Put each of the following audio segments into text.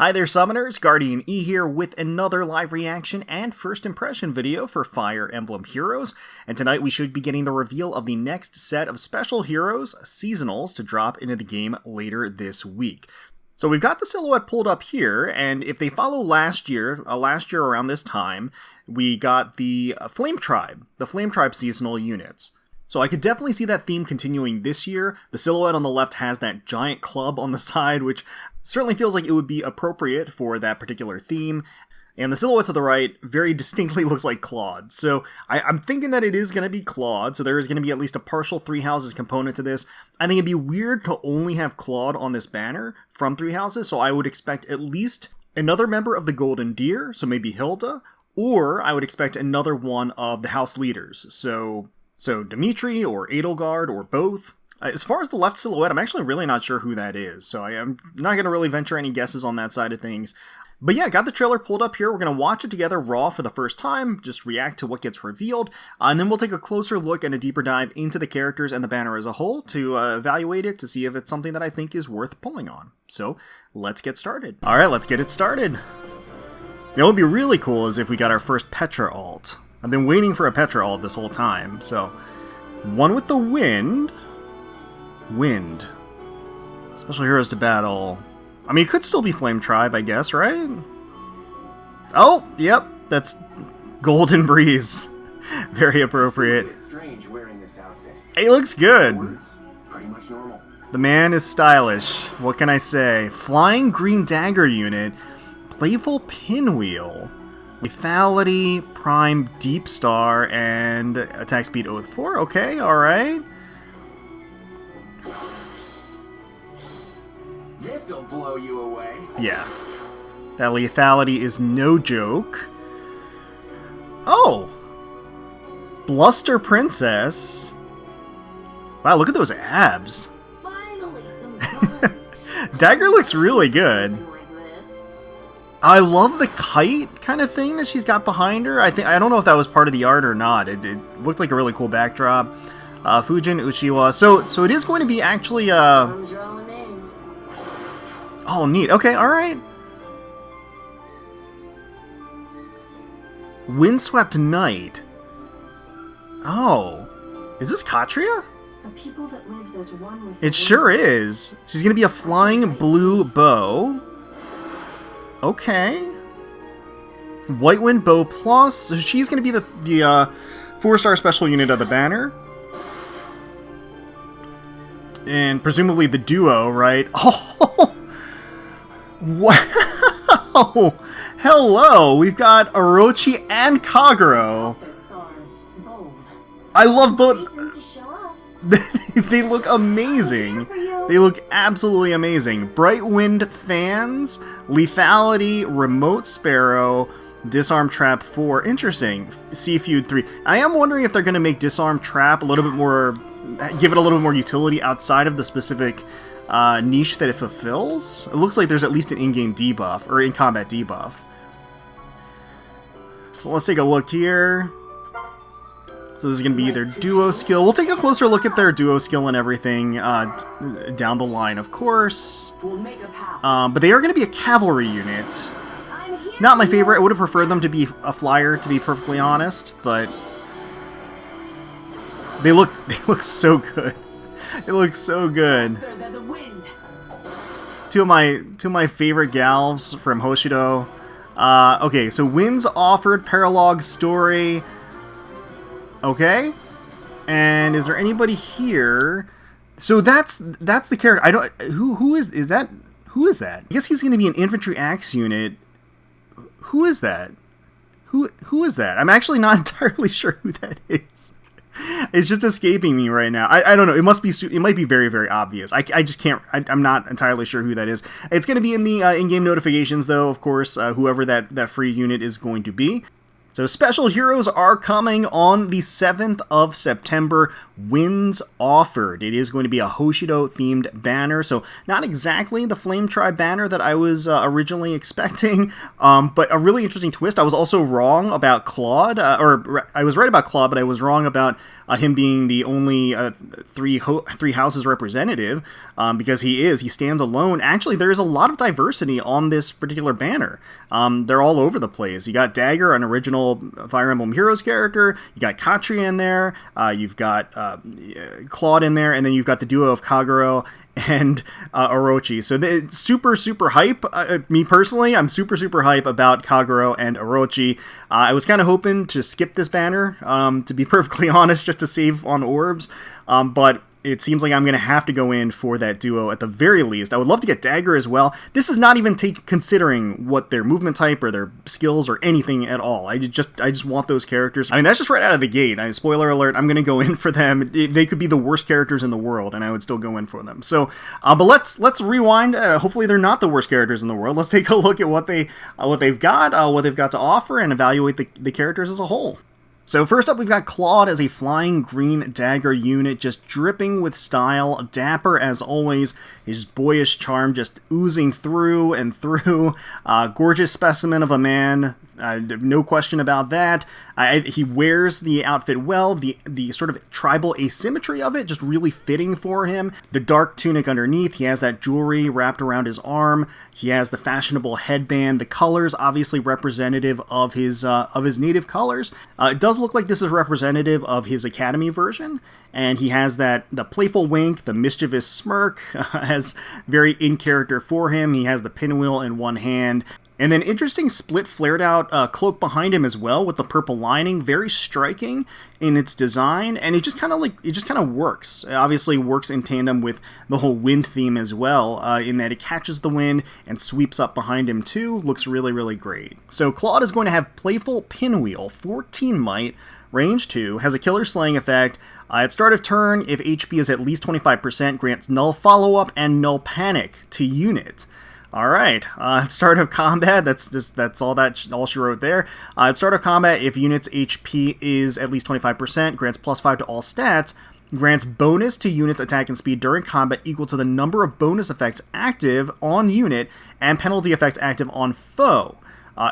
Hi there summoners, GuardianE here with another live reaction and first impression video for Fire Emblem Heroes, and tonight we should be getting the reveal of the next set of special heroes, seasonals, to drop into the game later this week. So we've got the silhouette pulled up here, and if they follow last year around this time, we got the Flame Tribe seasonal units. So I could definitely see that theme continuing this year. The silhouette on the left has that giant club on the side, which certainly feels like it would be appropriate for that particular theme. And the silhouette to the right very distinctly looks like Claude. So I'm thinking that it is going to be Claude, so there is going to be at least a partial Three Houses component to this. I think it'd be weird to only have Claude on this banner from Three Houses, so I would expect at least another member of the Golden Deer, so maybe Hilda, or I would expect another one of the House Leaders, so Dimitri or Edelgard or both. As far as the left silhouette, I'm actually really not sure who that is, so I'm not going to really venture any guesses on that side of things. But yeah, got the trailer pulled up here. We're going to watch it together raw for the first time, just react to what gets revealed, and then we'll take a closer look and a deeper dive into the characters and the banner as a whole to evaluate it to see if it's something that I think is worth pulling on. So let's get started. Alright, let's get it started. You know, what would be really cool is if we got our first Petra alt. I've been waiting for a Petra alt this whole time, so one with the wind. Special heroes to battle. I mean, it could still be Flame Tribe, I guess, right? Oh, yep, that's Golden Breeze. Very appropriate. It's strange wearing this outfit. He looks good. Pretty much normal. The man is stylish. What can I say? Flying green dagger unit. Playful pinwheel. Lethality, Prime, Deep Star, and attack speed Oath 4. Okay, alright. This'll blow you away. Yeah. That lethality is no joke. Oh! Bluster Princess. Wow, look at those abs. Finally, some Dagr looks really good. I love the kite kind of thing that she's got behind her. I don't know if that was part of the art or not. It looked like a really cool backdrop. Fujin Uchiwa. So it is going to be actually oh, neat. Okay, alright. Windswept Night. Oh. Is this Catria? A people that lives as one with It sure is. She's going to be a flying blue bow. Okay. White Wind Bow Plus. So she's going to be the 4-star special unit of the banner. And presumably the duo, right? Oh! Wow! Hello! We've got Orochi and Kagero. I love both. They look amazing. They look absolutely amazing. Bright Wind Fans, Lethality, Remote Sparrow, Disarm Trap 4. Interesting. Sea Feud 3. I am wondering if they're going to make Disarm Trap a little bit more, give it a little bit more utility outside of the specific niche that it fulfills. It looks like there's at least an in-game debuff, or in-combat debuff. So let's take a look here. So this is going to be their duo skill. We'll take a closer look at their duo skill and everything down the line, of course. But they are going to be a cavalry unit. Not my favorite. I would have preferred them to be a flyer, to be perfectly honest. But they look so good. They look so good. Two of my favorite gals from Hoshido. Okay, so Wind's offered Paralog story. Okay, and is there anybody here? So that's the character. I don't. Who is that? Who is that? I guess he's going to be an infantry axe unit. Who is that? Who is that? I'm actually not entirely sure who that is. It's just escaping me right now. I don't know. It might be very, very obvious. I just can't. I'm not entirely sure who that is. It's going to be in the in-game notifications, though. Of course, whoever that free unit is going to be. So special heroes are coming on the 7th of September. Winds Offered. It is going to be a Hoshido-themed banner, so not exactly the Flame Tribe banner that I was originally expecting, but a really interesting twist. I was also wrong about Claude, or I was right about Claude, but I was wrong about him being the only three houses representative, because he stands alone. Actually, there is a lot of diversity on this particular banner. They're all over the place. You got Dagr, an original Fire Emblem Heroes character. You got Catria in there. You've got Claude in there, and then you've got the duo of Kagero and Orochi. So super hype. Me personally, I'm super hype about Kagero and Orochi. I was kind of hoping to skip this banner, to be perfectly honest, just to save on orbs, but it seems like I'm going to have to go in for that duo at the very least. I would love to get Dagr as well. This is not even considering what their movement type or their skills or anything at all. I just want those characters. I mean, that's just right out of the gate. Spoiler alert, I'm going to go in for them. They could be the worst characters in the world, and I would still go in for them. So, but let's rewind. Hopefully they're not the worst characters in the world. Let's take a look at what they've got to offer, and evaluate the characters as a whole. So first up, we've got Claude as a flying green dagger unit, just dripping with style, dapper as always, his boyish charm just oozing through and through. Gorgeous specimen of a man, no question about that. He wears the outfit well, the sort of tribal asymmetry of it just really fitting for him. The dark tunic underneath, he has that jewelry wrapped around his arm, he has the fashionable headband, the colors obviously representative of his native colors. It does look like this is representative of his Academy version, and he has the playful wink, the mischievous smirk, as very in character for him. He has the pinwheel in one hand. And then interesting split flared out cloak behind him as well with the purple lining, very striking in its design, and it just kind of works. It obviously works in tandem with the whole wind theme as well, in that it catches the wind and sweeps up behind him too. Looks really great. So Claude is going to have playful pinwheel, 14 might, range 2, has a killer slaying effect. At start of turn, if HP is at least 25%, grants null follow-up and null panic to unit. Alright, at start of combat, that's all she wrote there. At start of combat, if unit's HP is at least 25%, grants +5 to all stats, grants bonus to unit's attack and speed during combat equal to the number of bonus effects active on unit and penalty effects active on foe,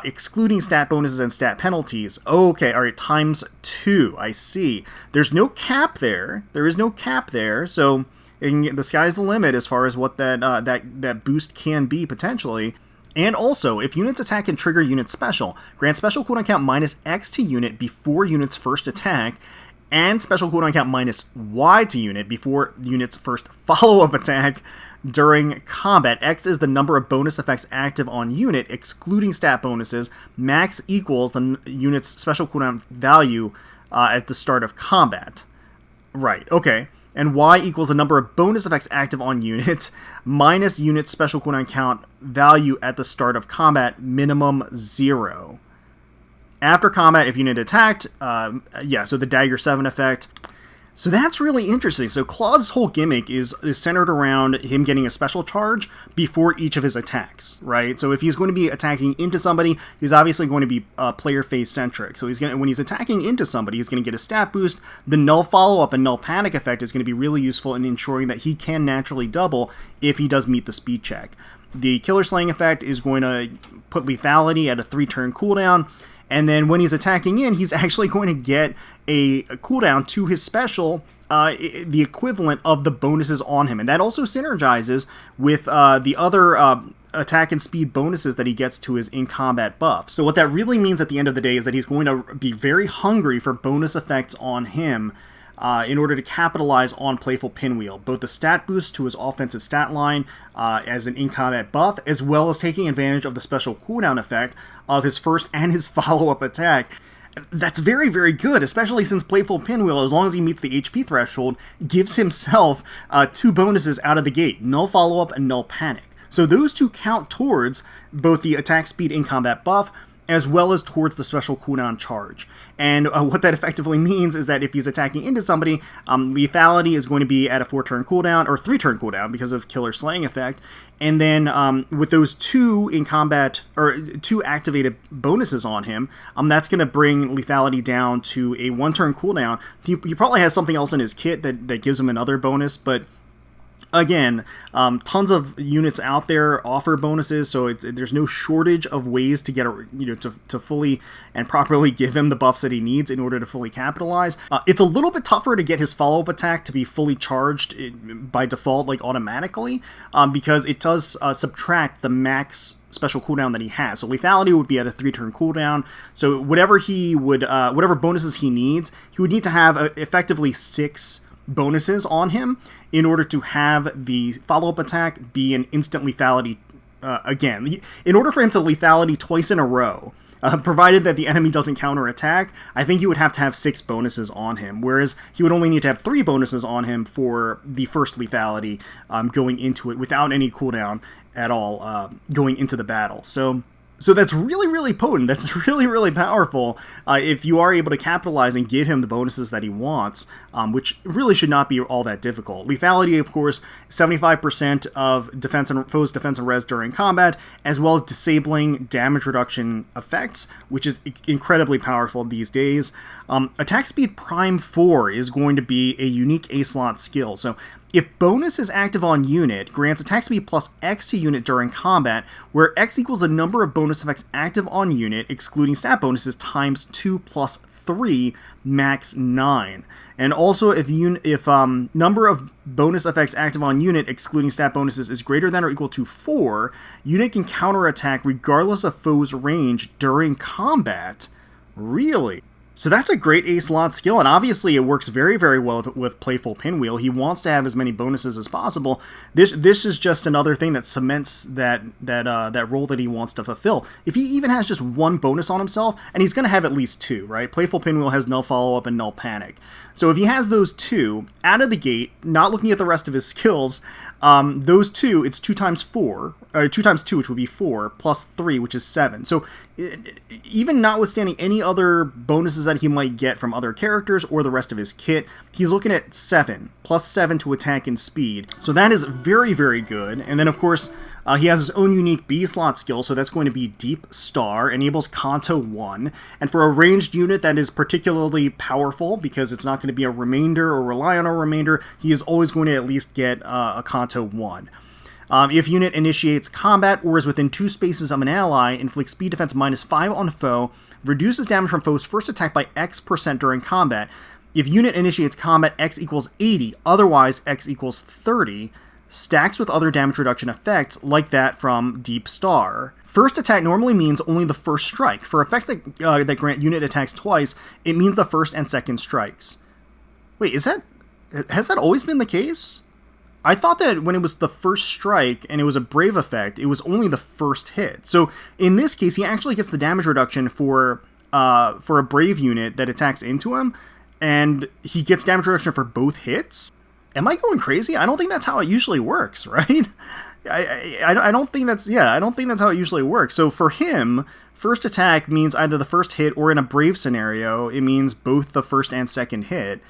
excluding stat bonuses and stat penalties. Okay, alright, ×2, I see. There's no cap there. There is no cap there, so the sky's the limit as far as what that boost can be potentially. And also, if units attack and trigger unit special, grant special cooldown count -X to unit before unit's first attack, and special cooldown count -Y to unit before unit's first follow-up attack during combat. X is the number of bonus effects active on unit, excluding stat bonuses. Max equals the unit's special cooldown value at the start of combat. Right, okay. And Y equals the number of bonus effects active on unit minus unit special cooldown count value at the start of combat, minimum 0. After combat, if unit attacked, so the Dagger 7 effect. So that's really interesting. So Claude's whole gimmick is centered around him getting a special charge before each of his attacks, right? So if he's going to be attacking into somebody, he's obviously going to be player phase centric. So when he's attacking into somebody, he's going to get a stat boost. The null follow-up and null panic effect is going to be really useful in ensuring that he can naturally double if he does meet the speed check. The killer slaying effect is going to put lethality at a 3-turn cooldown. And then when he's attacking in, he's actually going to get a cooldown to his special, the equivalent of the bonuses on him. And that also synergizes with the other attack and speed bonuses that he gets to his in-combat buff. So what that really means at the end of the day is that he's going to be very hungry for bonus effects on him in order to capitalize on Playful Pinwheel, both the stat boost to his offensive stat line as an in-combat buff, as well as taking advantage of the special cooldown effect of his first and his follow-up attack. That's very good, especially since Playful Pinwheel, as long as he meets the HP threshold, gives himself 2 bonuses out of the gate, Null Follow-Up and Null Panic. So those two count towards both the attack speed in-combat buff as well as towards the special cooldown charge. And what that effectively means is that if he's attacking into somebody, lethality is going to be at a 4-turn cooldown, or 3-turn cooldown because of Killer Slaying effect. And then with those 2 in combat, or 2 activated bonuses on him, that's going to bring lethality down to a 1-turn cooldown. He probably has something else in his kit that gives him another bonus, but again, tons of units out there offer bonuses, so there's no shortage of ways to get to fully and properly give him the buffs that he needs in order to fully capitalize. It's a little bit tougher to get his follow-up attack to be fully charged by default, like automatically, because it does subtract the max special cooldown that he has. So lethality would be at a 3-turn cooldown. So whatever bonuses he needs, he would need to have effectively 6 bonuses on him in order to have the follow-up attack be an instant lethality again. In order for him to lethality twice in a row, provided that the enemy doesn't counterattack, I think he would have to have 6 bonuses on him, whereas he would only need to have 3 bonuses on him for the first lethality going into it without any cooldown at all going into the battle. So that's really, really potent. That's really, really powerful if you are able to capitalize and give him the bonuses that he wants, which really should not be all that difficult. Lethality, of course, 75% of foes' defense and res during combat, as well as disabling damage reduction effects, which is incredibly powerful these days. Attack Speed Prime 4 is going to be a unique A-slot skill. So if bonus is active on unit, grants attack speed plus X to unit during combat, where X equals the number of bonus effects active on unit, excluding stat bonuses, times 2 plus 3, max 9. And also, if number of bonus effects active on unit, excluding stat bonuses, is greater than or equal to 4, unit can counterattack regardless of foe's range during combat. Really? So that's a great A-slot skill, and obviously it works very, very well with Playful Pinwheel. He wants to have as many bonuses as possible. This is just another thing that cements that role that he wants to fulfill. If he even has just 1 bonus on himself, and he's going to have at least 2, right? Playful Pinwheel has Null Follow-Up and Null Panic. So if he has those 2, out of the gate, not looking at the rest of his skills, those 2, it's 2 times 4, or 2 times 2, which would be 4, plus 3, which is 7. So even notwithstanding any other bonuses that he might get from other characters or the rest of his kit, he's looking at 7, plus 7 to attack and speed. So that is very, very good. And then, of course, he has his own unique B-slot skill, so that's going to be Deep Star, enables Kanto 1, and for a ranged unit that is particularly powerful, because it's not going to be a remainder or rely on a remainder, he is always going to at least get a Kanto 1. If unit initiates combat or is within 2 spaces of an ally, inflicts speed defense -5 on foe, reduces damage from foe's first attack by X% during combat. If unit initiates combat, X equals 80, otherwise X equals 30, stacks with other damage reduction effects like that from Deep Star. First attack normally means only the first strike. For effects that grant unit attacks twice, it means the first and second strikes. Wait, has that always been the case? I thought that when it was the first strike and it was a brave effect, it was only the first hit. So in this case, he actually gets the damage reduction for a brave unit that attacks into him, and he gets damage reduction for both hits. Am I going crazy? I don't think that's how it usually works, right? I don't think that's how it usually works. So for him, first attack means either the first hit, or in a brave scenario, it means both the first and second hit.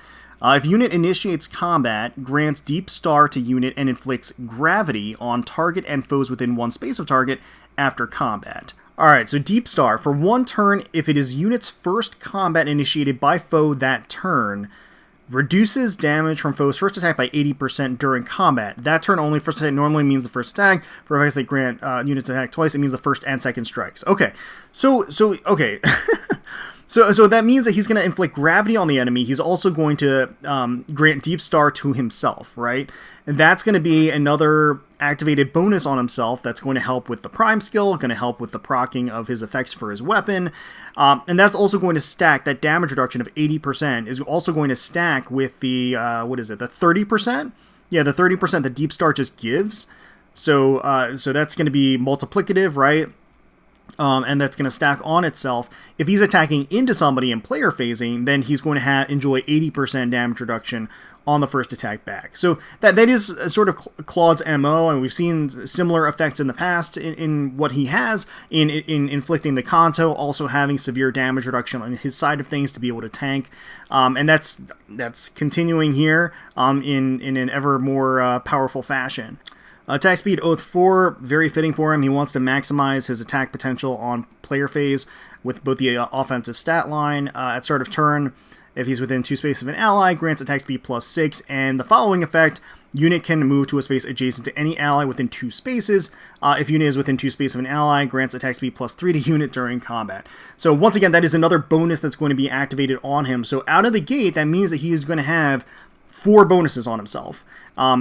If unit initiates combat, grants Deep Star to unit and inflicts gravity on target and foes within 1 space of target after combat. Alright, so Deep Star. For 1 turn, if it is unit's first combat initiated by foe that turn, reduces damage from foe's first attack by 80% during combat. That turn only. First attack normally means the first attack. For effects that grant units attack twice, it means the first and second strikes. Okay, so okay. So that means that he's going to inflict gravity on the enemy. He's also going to grant Deep Star to himself, right? And that's going to be another activated bonus on himself that's going to help with the Prime skill, going to help with the proccing of his effects for his weapon. And that's also going to stack, that damage reduction of 80% is also going to stack with the, the 30%? Yeah, the 30% that Deep Star just gives. So that's going to be multiplicative, right? And that's going to stack on itself. If he's attacking into somebody in player phasing, then he's going to enjoy 80% damage reduction on the first attack back. So that is sort of Claude's MO, and we've seen similar effects in the past in what he has in inflicting the Kanto, also having severe damage reduction on his side of things to be able to tank. And that's continuing here in an ever more powerful fashion. Attack speed Oath 4, very fitting for him. He wants to maximize his attack potential on player phase with both the offensive stat line. At start of turn, if he's within 2 spaces of an ally, grants attack speed +6, and the following effect, unit can move to a space adjacent to any ally within 2 spaces. If unit is within 2 spaces of an ally, grants attack speed +3 to unit during combat. So once again, that is another bonus that's going to be activated on him. So out of the gate, that means that he is going to have 4 bonuses on himself,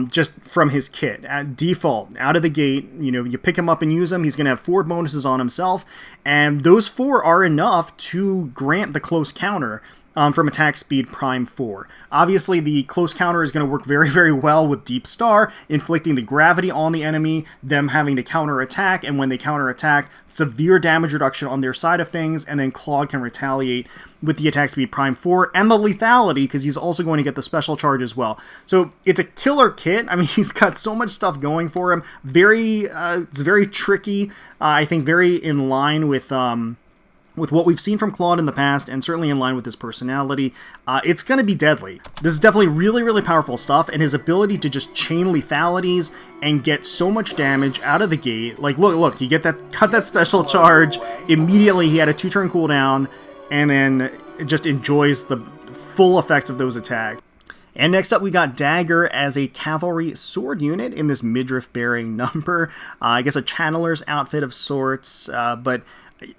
just from his kit. At default, out of the gate, you pick him up and use him, he's going to have 4 bonuses on himself, and those 4 are enough to grant the close counter from attack speed prime 4. Obviously, the close counter is going to work very, very well with Deep Star, inflicting the gravity on the enemy, them having to counterattack, and when they counterattack, severe damage reduction on their side of things, and then Claude can retaliate with the attack speed prime 4 and the lethality, because he's also going to get the special charge as well. So it's a killer kit. I mean, he's got so much stuff going for him. It's very tricky. I think very in line with what we've seen from Claude in the past, and certainly in line with his personality. It's going to be deadly. This is definitely really, really powerful stuff, and his ability to just chain lethalities and get so much damage out of the gate. Like, look, you cut that special charge, immediately he had a 2-turn cooldown, and then it just enjoys the full effects of those attacks. And next up, we got Dagr as a cavalry sword unit in this midriff-bearing number. I guess a channeler's outfit of sorts, but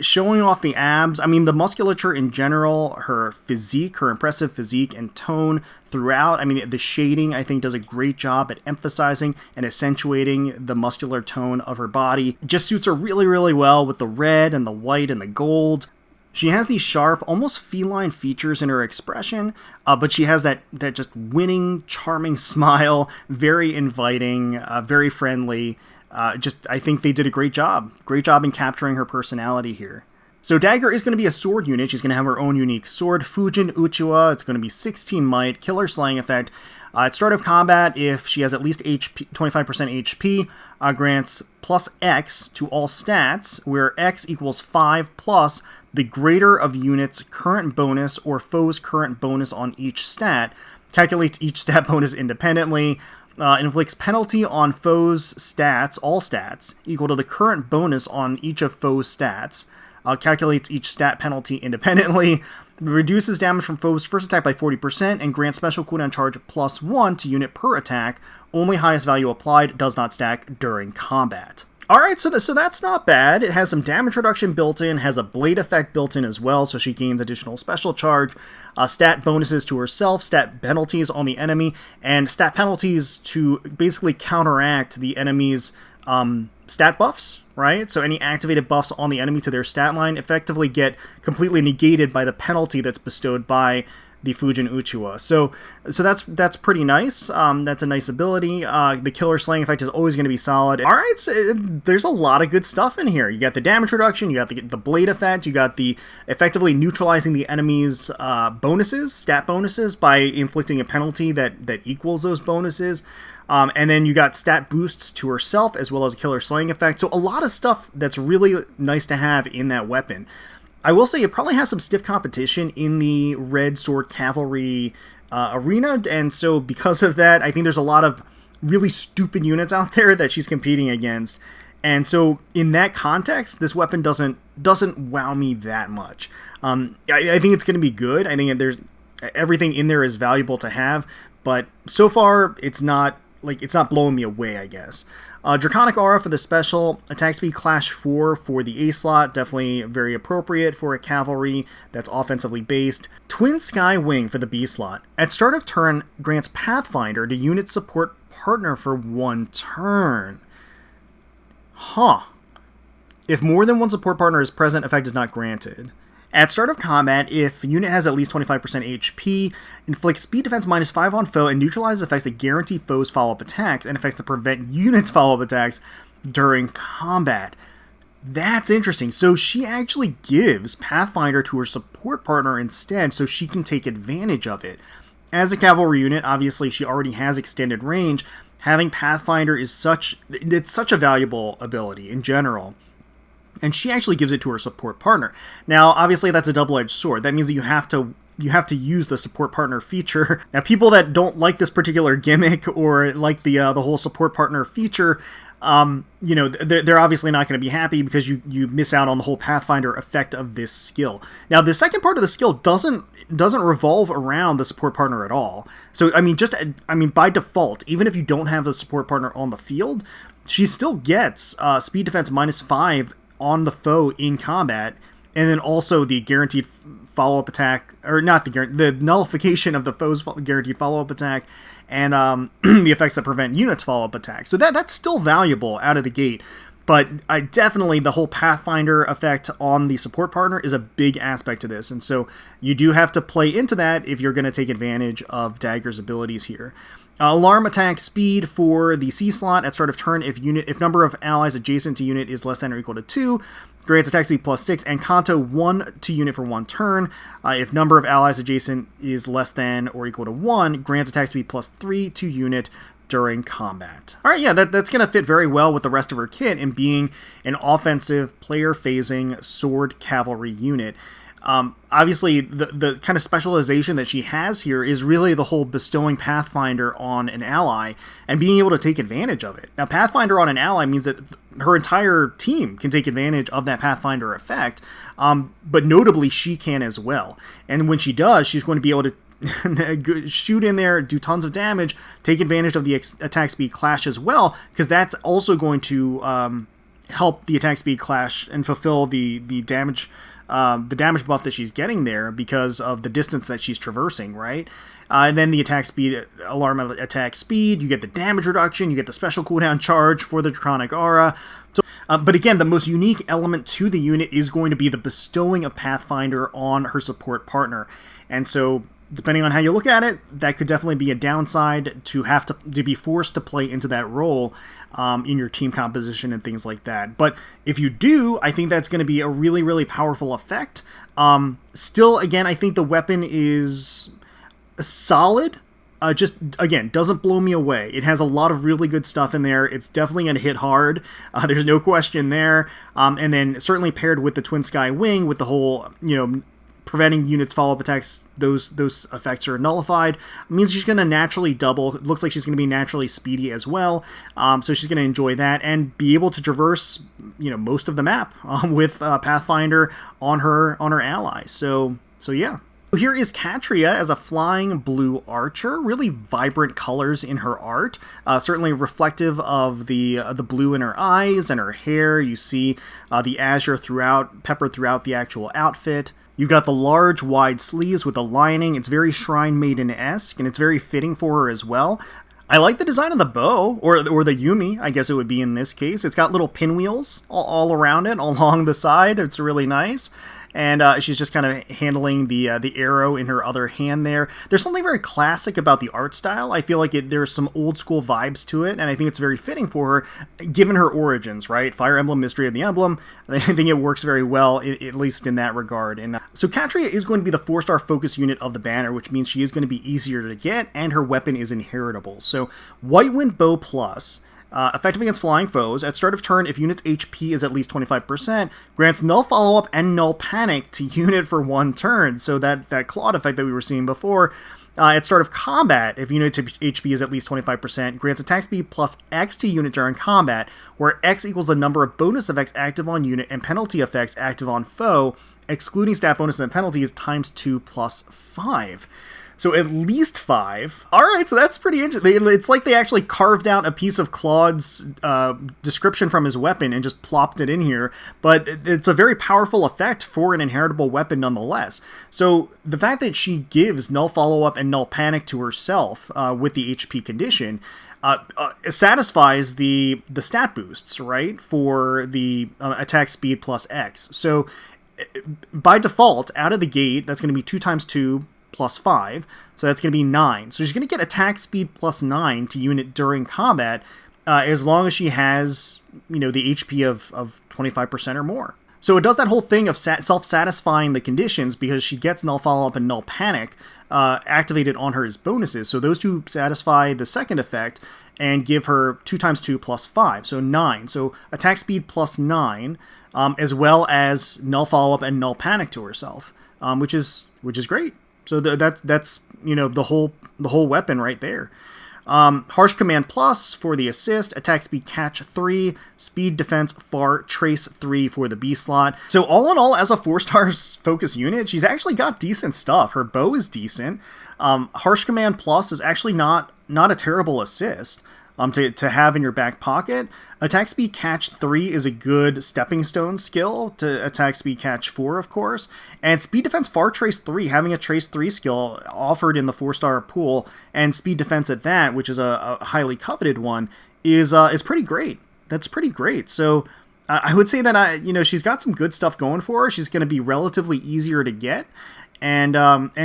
showing off the abs. I mean, the musculature in general, her physique, her impressive physique and tone throughout. I mean, the shading, I think, does a great job at emphasizing and accentuating the muscular tone of her body. It just suits her really, really well with the red and the white and the gold. She has these sharp, almost feline features in her expression, but she has that just winning, charming smile, very inviting, very friendly. I think they did a great job in capturing her personality here. So Dagr is going to be a sword unit. She's going to have her own unique sword, Fujin Uchiwa. It's going to be 16 might, killer slaying effect. At start of combat, if she has at least 25% HP, grants plus X to all stats, where X equals 5 plus the greater of unit's current bonus or foe's current bonus on each stat, calculates each stat bonus independently, inflicts penalty on foe's stats, all stats, equal to the current bonus on each of foe's stats, calculates each stat penalty independently, reduces damage from foe's first attack by 40%, and grants special cooldown charge +1 to unit per attack. Only highest value applied, does not stack during combat. Alright, so that's not bad. It has some damage reduction built in, has a blade effect built in as well, so she gains additional special charge, stat bonuses to herself, stat penalties on the enemy, and stat penalties to basically counteract the enemy's stat buffs, right? So any activated buffs on the enemy to their stat line effectively get completely negated by the penalty that's bestowed by the Fujin Uchiwa. So that's pretty nice. That's a nice ability. The killer slaying effect is always going to be solid. Alright, so there's a lot of good stuff in here. You got the damage reduction, you got the blade effect, you got the effectively neutralizing the enemy's bonuses, stat bonuses, by inflicting a penalty that equals those bonuses. And then you got stat boosts to herself as well as a killer slaying effect. So a lot of stuff that's really nice to have in that weapon. I will say it probably has some stiff competition in the Red Sword Cavalry arena, and so because of that, I think there's a lot of really stupid units out there that she's competing against, and so in that context, this weapon doesn't wow me that much. I think it's going to be good. I think there's everything in there is valuable to have, but so far it's not blowing me away, I guess. Draconic Aura for the special, attack speed clash 4 for the A slot, definitely very appropriate for a cavalry that's offensively based. Twin Sky Wing for the B slot. At start of turn, grants Pathfinder to unit support partner for 1 turn. Huh. If more than one support partner is present, effect is not granted. At start of combat, if unit has at least 25% HP, inflict speed defense -5 on foe and neutralizes effects that guarantee foes follow-up attacks and effects that prevent units follow-up attacks during combat. That's interesting. So she actually gives Pathfinder to her support partner instead so she can take advantage of it. as a cavalry unit, obviously she already has extended range. Having Pathfinder is such a valuable ability in general. And she actually gives it to her support partner. Now, obviously, that's a double-edged sword. That means that you have to use the support partner feature. Now, people that don't like this particular gimmick or like the whole support partner feature, they're obviously not going to be happy because you miss out on the whole Pathfinder effect of this skill. Now, the second part of the skill doesn't revolve around the support partner at all. So, by default, even if you don't have a support partner on the field, she still gets speed defense -5 on the foe in combat, and then also the guaranteed follow-up attack, or not the nullification of the foe's guaranteed follow-up attack, and the effects that prevent units follow-up attack. So that's still valuable out of the gate, but definitely the whole Pathfinder effect on the support partner is a big aspect to this, and so you do have to play into that if you're going to take advantage of Dagr's abilities here. Alarm attack speed for the C slot at start of turn if number of allies adjacent to unit is less than or equal to 2, grants attack speed +6, and Kanto 1 to unit for 1 turn. If number of allies adjacent is less than or equal to 1, grants attack speed +3 to unit during combat. Alright, yeah, that's going to fit very well with the rest of her kit in being an offensive, player-phasing sword cavalry unit. Obviously, the kind of specialization that she has here is really the whole bestowing Pathfinder on an ally and being able to take advantage of it. Now, Pathfinder on an ally means that her entire team can take advantage of that Pathfinder effect, but notably, she can as well. And when she does, she's going to be able to shoot in there, do tons of damage, take advantage of the attack speed clash as well, because that's also going to help the attack speed clash and fulfill the damage buff that she's getting there because of the distance that she's traversing, right? And then the attack speed, alarm attack speed, you get the damage reduction, you get the special cooldown charge for the Draconic Aura. So, but again, the most unique element to the unit is going to be the bestowing of Pathfinder on her support partner. And so, depending on how you look at it, that could definitely be a downside to have to be forced to play into that role in your team composition and things like that. But if you do, I think that's going to be a really, really powerful effect. Still, again, I think the weapon is solid. Just, again, doesn't blow me away. It has a lot of really good stuff in there. It's definitely going to hit hard. There's no question there. And then certainly paired with the Twin Sky Wing, with the whole, preventing units follow-up attacks, those effects are nullified. It means she's going to naturally double. It looks like she's going to be naturally speedy as well. So she's going to enjoy that and be able to traverse, most of the map with Pathfinder on her allies. So yeah. Here is Catria as a flying blue archer. Really vibrant colors in her art. Certainly reflective of the blue in her eyes and her hair. You see the azure peppered throughout the actual outfit. You've got the large, wide sleeves with the lining. It's very Shrine Maiden-esque, and it's very fitting for her as well. I like the design of the bow, or the Yumi, I guess it would be in this case. It's got little pinwheels all around it, along the side. It's really nice. And she's just kind of handling the arrow in her other hand there. There's something very classic about the art style. I feel like there's some old school vibes to it, and I think it's very fitting for her, given her origins, right? Fire Emblem, Mystery of the Emblem. I think it works very well, at least in that regard. And so Catria is going to be the 4-star focus unit of the banner, which means she is going to be easier to get, and her weapon is inheritable. So White Wind Bow Plus. Effective against flying foes. At start of turn, if unit's HP is at least 25%, grants null follow-up and null panic to unit for 1 turn. So that Claude effect that we were seeing before. At start of combat, if unit's HP is at least 25%, grants attack speed plus X to unit during combat, where X equals the number of bonus effects active on unit and penalty effects active on foe, excluding stat bonuses and penalties, times 2 plus 5. So at least 5. Alright, so that's pretty interesting. It's like they actually carved out a piece of Claude's description from his weapon and just plopped it in here. But it's a very powerful effect for an inheritable weapon nonetheless. So the fact that she gives null follow-up and null panic to herself with the HP condition satisfies the stat boosts, right? For the attack speed plus X. So by default, out of the gate, that's going to be 2 times 2 plus 5, so that's going to be 9. So she's going to get attack speed plus 9 to unit during combat, as long as she has, the HP of 25% or more. So it does that whole thing of self-satisfying the conditions because she gets Null Follow-Up and Null Panic activated on her as bonuses. So those two satisfy the second effect and give her 2 times 2 plus 5, so 9. So attack speed plus 9, as well as Null Follow-Up and Null Panic to herself, which is great. So that's the whole weapon right there. Harsh Command Plus for the assist, attack speed catch 3, speed defense far trace 3 for the B slot. So all in all, as a 4-star focus unit, she's actually got decent stuff. Her bow is decent. Harsh Command Plus is actually not a terrible assist to have in your back pocket. Attack speed catch 3 is a good stepping stone skill to attack speed catch 4, of course. And speed defense far trace 3, having a trace 3 skill offered in the 4-star pool, and speed defense at that, which is a highly coveted one, is pretty great. That's pretty great. So I would say that she's got some good stuff going for her. She's going to be relatively easier to get, and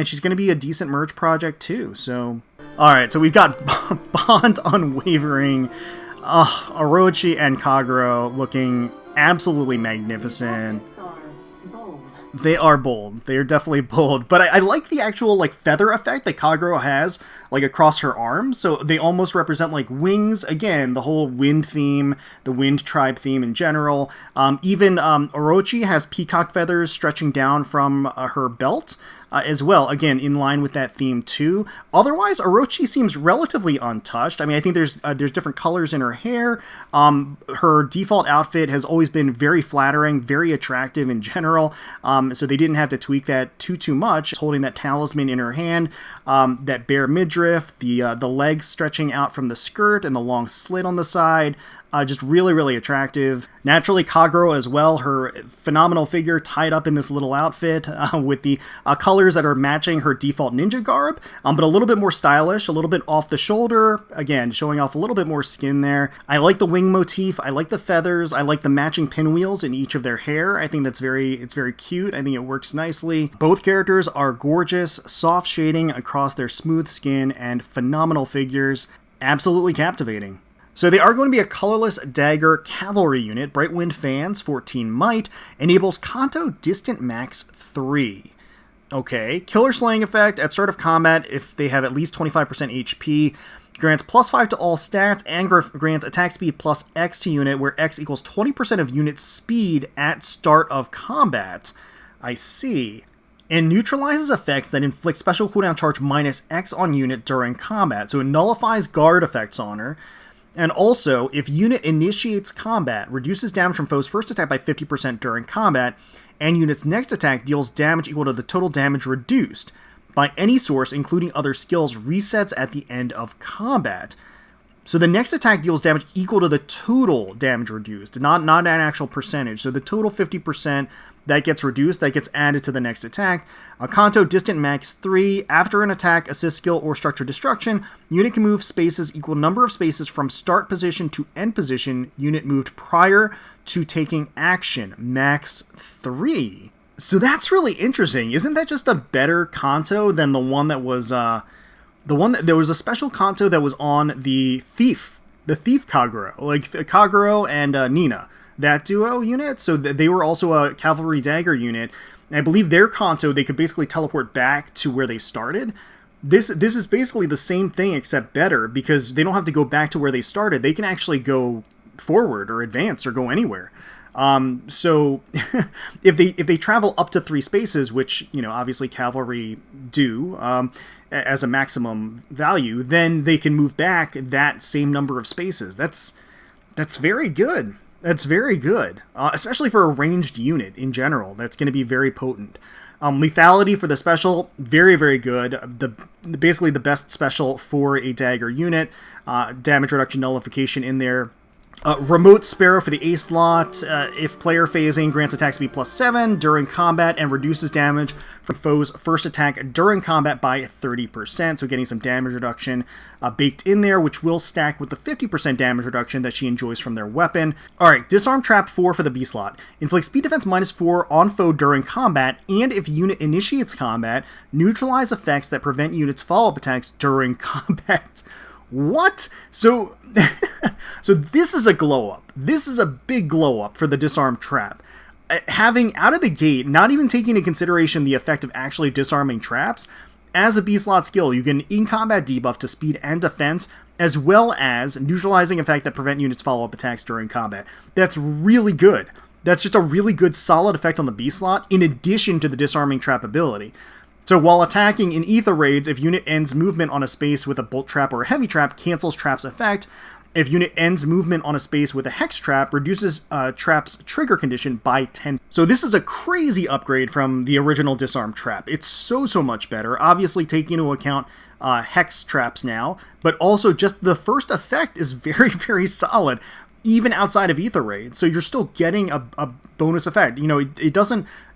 she's going to be a decent merge project too. So all right, so we've got Bond, Unwavering, Orochi, and Kagero looking absolutely magnificent. Outfits are bold. They are bold. They are definitely bold. But I like the actual feather effect that Kagero has across her arms. So they almost represent wings. Again, the whole wind theme, the wind tribe theme in general. Even Orochi has peacock feathers stretching down from her belt. As well, again, in line with that theme too. Otherwise, Orochi seems relatively untouched. I mean, I think there's different colors in her hair. Her default outfit has always been very flattering, very attractive in general. So they didn't have to tweak that too much. Holding that talisman in her hand, that bare midriff, the legs stretching out from the skirt, and the long slit on the side. Just really, really attractive. Naturally, Kagero as well, her phenomenal figure tied up in this little outfit with the colors that are matching her default ninja garb, but a little bit more stylish, a little bit off the shoulder, again, showing off a little bit more skin there. I like the wing motif, I like the feathers, I like the matching pinwheels in each of their hair. I think it's very cute. I think it works nicely. Both characters are gorgeous, soft shading across their smooth skin, and phenomenal figures. Absolutely captivating. So they are going to be a colorless Dagr cavalry unit. Bright Wind fans, 14 might, enables Kanto Distant Max 3. Okay, Killer Slaying effect at start of combat if they have at least 25% HP. Grants +5 to all stats and grants attack speed plus X to unit, where X equals 20% of unit speed at start of combat. I see. And neutralizes effects that inflict special cooldown charge minus X on unit during combat. So it nullifies guard effects on her. And also, if unit initiates combat, reduces damage from foe's first attack by 50% during combat, and unit's next attack deals damage equal to the total damage reduced by any source, including other skills, resets at the end of combat. So the next attack deals damage equal to the total damage reduced, not an actual percentage. So the total 50% that gets reduced, that gets added to the next attack. Kanto Distant Max 3, after an attack, assist skill, or structure destruction, unit can move spaces equal number of spaces from start position to end position, unit moved prior to taking action, max 3. So that's really interesting. Isn't that just a better Kanto than the one that was, there was a special Kanto that was on the Thief Kagero, Kagero and Nina. That duo unit, so they were also a cavalry dagger unit. I believe their Kanto, they could basically teleport back to where they started. This is basically the same thing except better, because they don't have to go back to where they started. They can actually go forward or advance or go anywhere. So if they travel up to 3 spaces, which obviously cavalry do as a maximum value, then they can move back that same number of spaces. That's very good. That's very good, especially for a ranged unit in general. That's going to be very potent. Lethality for the special, very, very good. Basically the best special for a dagger unit. Damage reduction nullification in there. Remote Sparrow for the A slot. If player phasing, grants attack speed +7 during combat and reduces damage from foe's first attack during combat by 30%. So getting some damage reduction baked in there, which will stack with the 50% damage reduction that she enjoys from their weapon. Alright, Disarm Trap 4 for the B slot. Inflicts speed defense -4 on foe during combat, and if unit initiates combat, neutralize effects that prevent units' follow-up attacks during combat. What? So this is a glow up. This is a big glow up for the Disarm Trap. having out of the gate, not even taking into consideration the effect of actually disarming traps, as a B-slot skill, you get an in-combat debuff to speed and defense, as well as neutralizing effect that prevent units follow-up attacks during combat. That's really good. That's just a really good solid effect on the B-slot, in addition to the disarming trap ability. So while attacking in Ether Raids, if unit ends movement on a space with a bolt trap or a heavy trap, cancels trap's effect. If unit ends movement on a space with a hex trap, reduces trap's trigger condition by 10. So this is a crazy upgrade from the original disarm trap. It's so much better, obviously taking into account hex traps now, but also just the first effect is very solid, even outside of Ether Raid. So you're still getting a bonus effect. You know,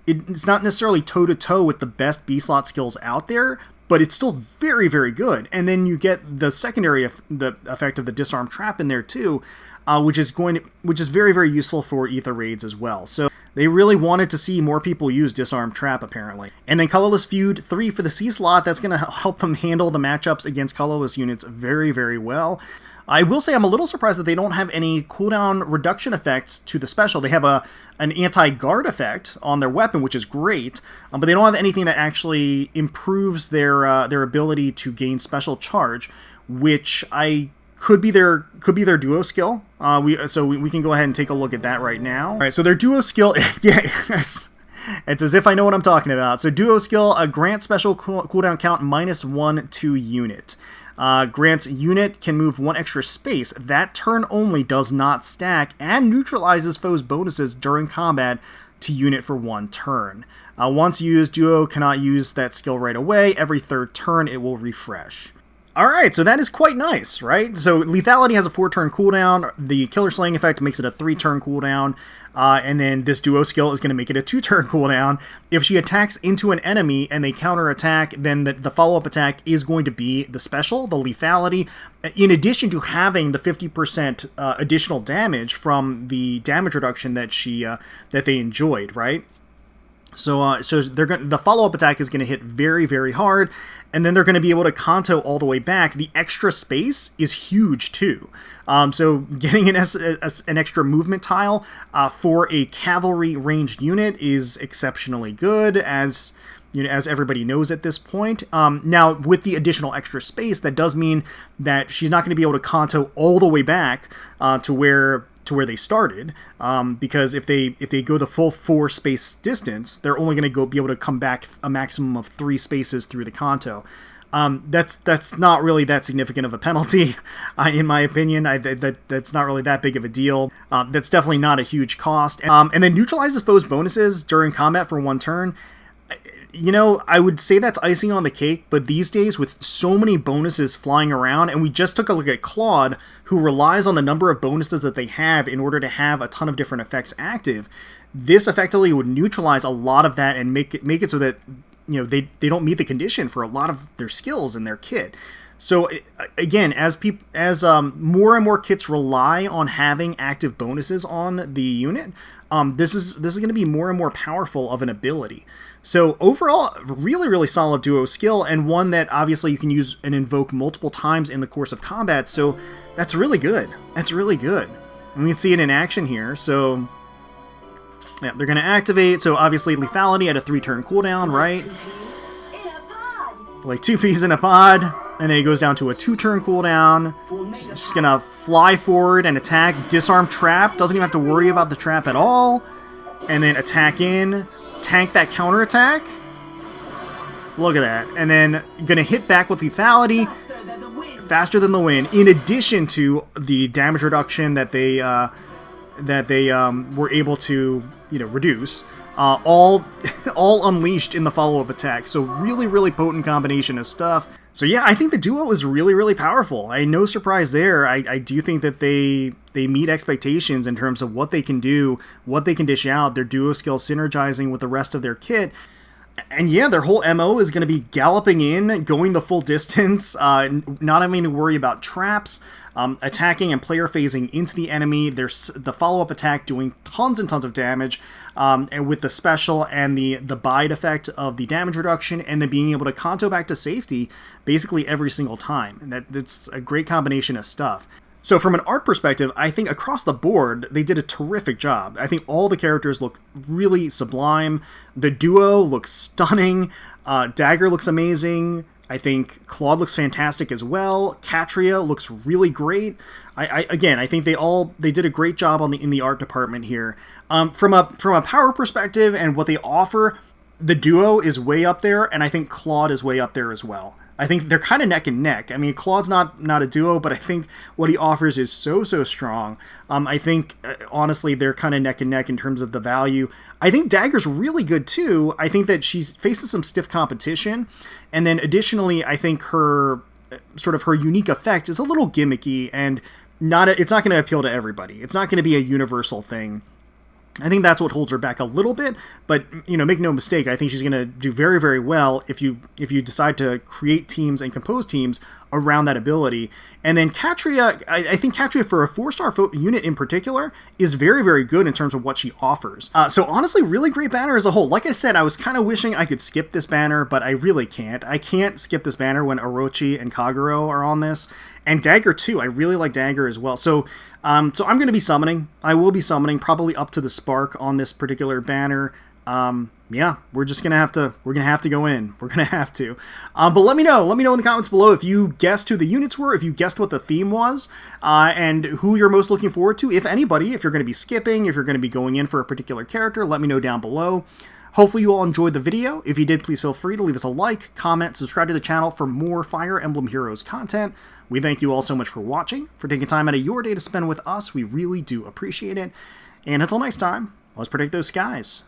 it's not necessarily toe-to-toe with the best B-slot skills out there, but it's still very good. And then you get the secondary the effect of the disarm trap in there too, which is very useful for Ether Raids as well. So they really wanted to see more people use disarm trap, apparently. And then Colorless Feud 3 for the C slot, that's going to help them handle the matchups against colorless units very well. I will say I'm a little surprised that they don't have any cooldown reduction effects to the special. They have an anti-guard effect on their weapon, which is great, but they don't have anything that actually improves their ability to gain special charge, which could be their duo skill. So we can go ahead and take a look at that right now. All right, so their duo skill, yeah, it's as if I know what I'm talking about. So duo skill, grant special cooldown count -1 to unit. Grants unit can move 1 extra space. That turn only, does not stack, and neutralizes foes' bonuses during combat to unit for 1 turn. Once used, duo cannot use that skill right away. Every 3rd turn, it will refresh. Alright, so that is quite nice, right? So lethality has a 4-turn cooldown, the killer slaying effect makes it a 3-turn cooldown, and then this duo skill is going to make it a 2-turn cooldown. If she attacks into an enemy and they counterattack, then the follow-up attack is going to be the special, the lethality, in addition to having the 50% additional damage from the damage reduction that they enjoyed, right? So the follow-up attack is going to hit very hard, and then they're going to be able to Kanto all the way back. The extra space is huge too. So getting an extra movement tile for a cavalry ranged unit is exceptionally good, as everybody knows at this point. Now, with the additional extra space, that does mean that she's not going to be able to Kanto all the way back to where they started, because if they go the full 4 space distance, they're only going to be able to come back a maximum of 3 spaces through the Kanto. That's not really that significant of a penalty, in my opinion. That's not really that big of a deal. That's definitely not a huge cost. And then neutralizes foes' bonuses during combat for 1 turn. You know, I would say that's icing on the cake, but these days, with so many bonuses flying around, and we just took a look at Claude, who relies on the number of bonuses that they have in order to have a ton of different effects active, this effectively would neutralize a lot of that and make it so that, they don't meet the condition for a lot of their skills in their kit. So again, as more and more kits rely on having active bonuses on the unit, this is going to be more and more powerful of an ability. So overall, really solid duo skill, and one that obviously you can use and invoke multiple times in the course of combat. So that's really good. That's really good. And we can see it in action here. So yeah, they're going to activate. So obviously lethality at a 3-turn cooldown, right? Like 2 peas in a pod. And then it goes down to a 2-turn cooldown. Just going to fly forward and attack. Disarm trap. Doesn't even have to worry about the trap at all. And then attack in. Tank that counterattack. Look at that. And then gonna hit back with lethality. Faster than the wind. In addition to the damage reduction that they were able to reduce. All unleashed in the follow-up attack. So really potent combination of stuff. So yeah, I think the duo is really powerful. No surprise there. I do think that they meet expectations in terms of what they can do, what they can dish out, their duo skill synergizing with the rest of their kit. And yeah, their whole MO is going to be galloping in, going the full distance, not having to worry about traps, attacking and player phasing into the enemy. There's the follow-up attack doing tons and tons of damage, and with the special and the bide effect of the damage reduction, and then being able to Kanto back to safety basically every single time. And that's a great combination of stuff. So from an art perspective, I think across the board, they did a terrific job. I think all the characters look really sublime. The duo looks stunning. Dagr looks amazing. I think Claude looks fantastic as well. Catria looks really great. Again, I think they did a great job in the art department here. From a power perspective and what they offer, the duo is way up there, and I think Claude is way up there as well. I think they're kind of neck and neck. I mean, Claude's not a duo, but I think what he offers is so strong. I think, honestly, they're kind of neck and neck in terms of the value. I think Dagr's really good, too. I think that she's facing some stiff competition. And then, additionally, I think her unique effect is a little gimmicky, and it's not going to appeal to everybody. It's not going to be a universal thing. I think that's what holds her back a little bit, but, make no mistake, I think she's going to do very, very well if you decide to create teams and compose teams around that ability. And then Catria, I think Catria, for a 4-star unit in particular, is very, very good in terms of what she offers. So honestly, really great banner as a whole. Like I said, I was kind of wishing I could skip this banner, but I really can't. I can't skip this banner when Orochi and Kagero are on this. And Dagr, too. I really like Dagr as well. So I'm going to be summoning. I will be summoning, probably up to the spark on this particular banner. Yeah, we're going to have to go in. We're going to have to. But let me know in the comments below if you guessed who the units were, if you guessed what the theme was, and who you're most looking forward to, if anybody, if you're going to be skipping, if you're going to be going in for a particular character, let me know down below. Hopefully you all enjoyed the video. If you did, please feel free to leave us a like, comment, subscribe to the channel for more Fire Emblem Heroes content. We thank you all so much for watching, for taking time out of your day to spend with us. We really do appreciate it. And until next time, let's protect those skies.